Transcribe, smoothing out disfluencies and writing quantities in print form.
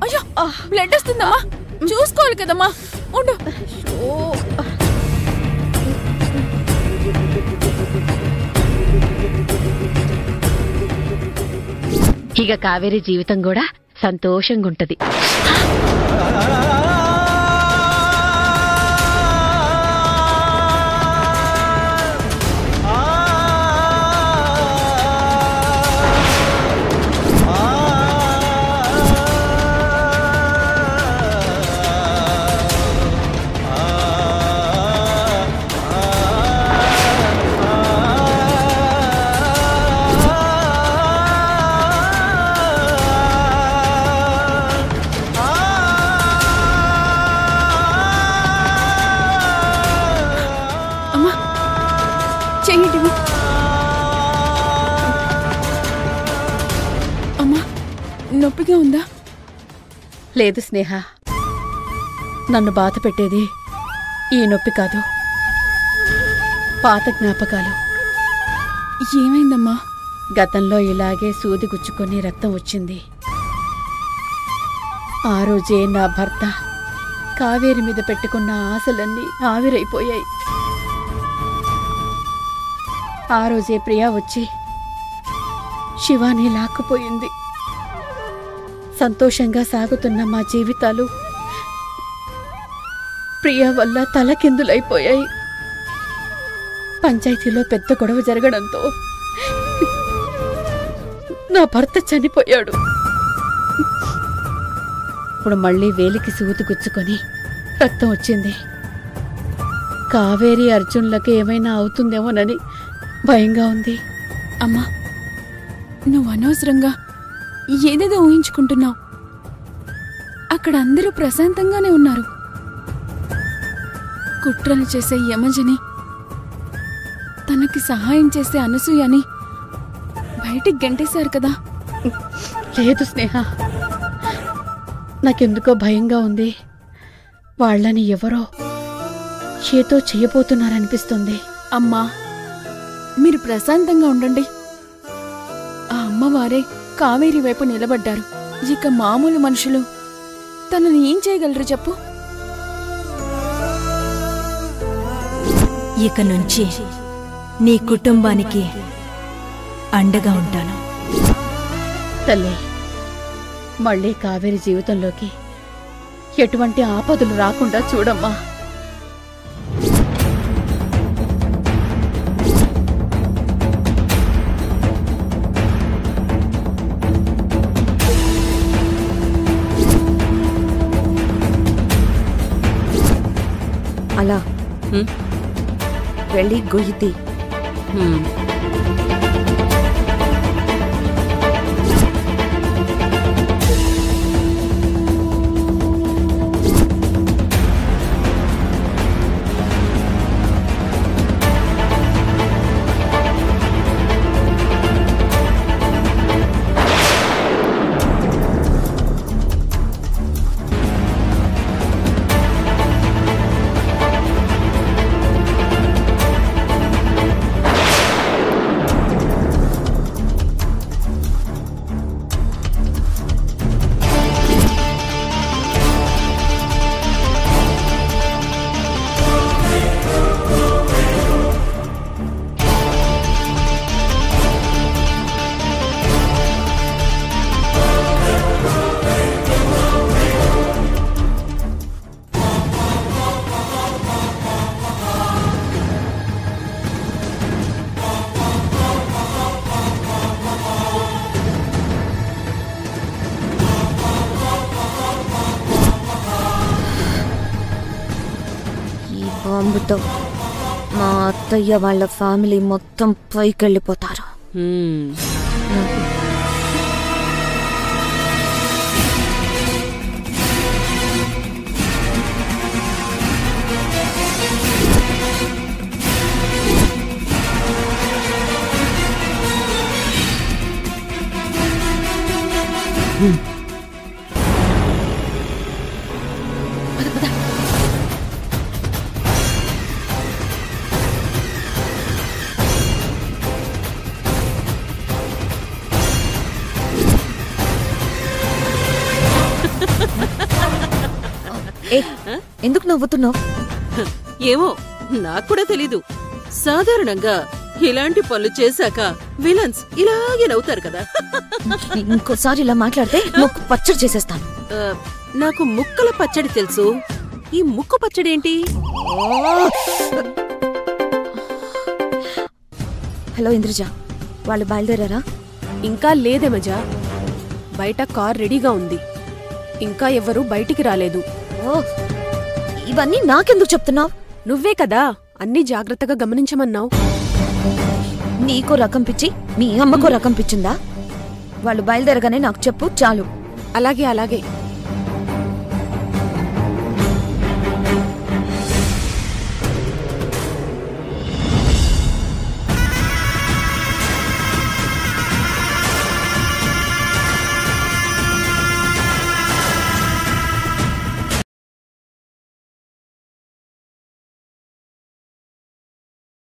అయ్యో బ్లడ్ వస్తుందమ్మా, చూసుకోవాలి కదమ్మా. ఉండు. ఇక కావేరి జీవితం కూడా సంతోషంగా ఉంటది. అమ్మా, నొప్పిగా ఉందా? లేదు స్నేహ, నన్ను బాధ పెట్టేది ఈ నొప్పి కాదు, పాత జ్ఞాపకాలు. ఏమైందమ్మా? గతంలో ఇలాగే సూది గుచ్చుకొని రక్తం వచ్చింది. ఆ రోజే నా భర్త కావేరి మీద పెట్టుకున్న ఆశలన్నీ ఆవిరైపోయాయి. ఆ రోజే ప్రియా వచ్చి శివాని లాక్కుపోయింది. సంతోషంగా సాగుతున్న మా జీవితాలు ప్రియా వల్ల తలకిందులైపోయాయి. పంచాయతీలో పెద్ద గొడవ జరగడంతో నా భర్త చనిపోయాడు. ఇప్పుడు మళ్ళీ వేలికి సూది గుచ్చుకొని రక్తం వచ్చింది. కావేరి అర్జున్లకు ఏమైనా అవుతుందేమోనని భయంగా ఉంది. అమ్మా, నువ్వు అనవసరంగా ఏదేదో ఊహించుకుంటున్నావు. అక్కడ అందరూ ప్రశాంతంగానే ఉన్నారు. కుట్రలు చేసే యమజని, తనకి సహాయం చేసే అనసూయని బయటికి గంటేశారు కదా. లేదు స్నేహ, నాకెందుకో భయంగా ఉంది. వాళ్ళని ఎవరో చేతో చెయ్యబోతున్నారనిపిస్తుంది. అమ్మా, మీరు ప్రశాంతంగా ఉండండి. ఆ అమ్మవారే కావేరి వైపు నిలబడ్డారు. ఇక మామూలు మనుషులు తనని ఏం చేయగలరు చెప్పు? ఇక నుంచి నీ కుటుంబానికి అండగా ఉంటాను. తల్లి, మళ్ళీ కావేరి జీవితంలోకి ఎటువంటి ఆపదలు రాకుండా చూడమ్మా. అలా వెళ్ళి గొయ్యితి. బాంబుతో మా అత్తయ్య వాళ్ళ ఫ్యామిలీ మొత్తం పైకెళ్ళిపోతారు. ఏ ఎందుకు నవ్వుతున్నావు? ఏమో నాకు కూడా తెలీదు. సాధారణంగా ఇలాంటి పనులు చేశాక విలన్స్ ఇలాగే నవ్వుతారు కదా. ఇంకోసారి ఇలా మాట్లాడితే ముక్కు పచ్చడి చేసేస్తాను. నాకు ముక్కల పచ్చడి తెలుసు, ఈ ముక్కు పచ్చడి ఏంటి? హలో ఇంద్రజ, వాళ్ళు బయలుదేరారా? ఇంకా లేదే మజా. బయట కార్ రెడీగా ఉంది. ఇంకా ఎవ్వరూ బయటికి రాలేదు. ఓ, ఇవన్నీ నాకెందుకు చెప్తున్నావు? నువ్వే కదా అన్నీ జాగ్రత్తగా గమనించమన్నావు. నీకో రకం పిచ్చి, మీ అమ్మకో రకం పిచ్చిందా? వాళ్ళు బయలుదేరగానే నాకు చెప్పు చాలు. అలాగే అలాగే.